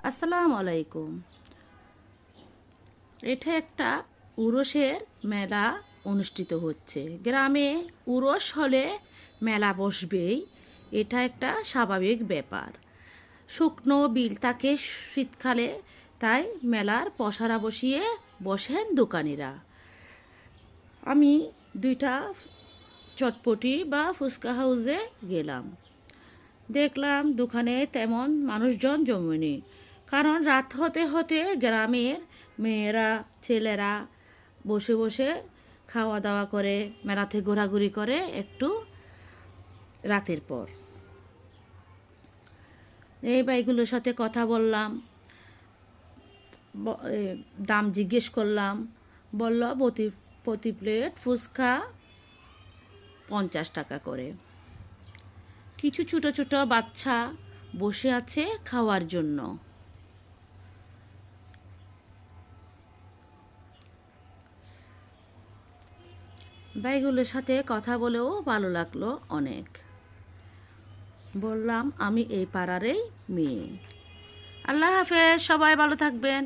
আসসালামু আলাইকুম। এটা একটা উরসের মেলা অনুষ্ঠিত হচ্ছে। গ্রামে উরস হলে মেলা বসবেই, এটা একটা স্বাভাবিক ব্যাপার। শুকনো বিল থাকে শীতকালে, তাই মেলার পসরা বসিয়ে বসেন দোকানিরা। আমি দুইটা চটপটি বা ফুচকা হাউসে গেলাম। দেখলাম দোকানে তেমন মানুষজন জমেনি, কারণ রাত হতে হতে গ্রামের মেয়েরা ছেলেরা বসে বসে খাওয়া দাওয়া করে মেলাতে ঘোরাঘুরি করে একটু রাতের পর। এই ভাইগুলোর সাথে কথা বললাম, দাম জিজ্ঞেস করলাম। বলল প্রতি প্রতি প্লেট ফুচকা 50 টাকা করে। কিছু ছোট ছোট বাচ্চা বসে আছে খাওয়ার জন্য। ভাইগুলোর সাথে কথা বলেও ভালো লাগলো অনেক। বললাম আমি এই পাড়ারই মেয়ে। আল্লাহ হাফেজ, সবাই ভালো থাকবেন।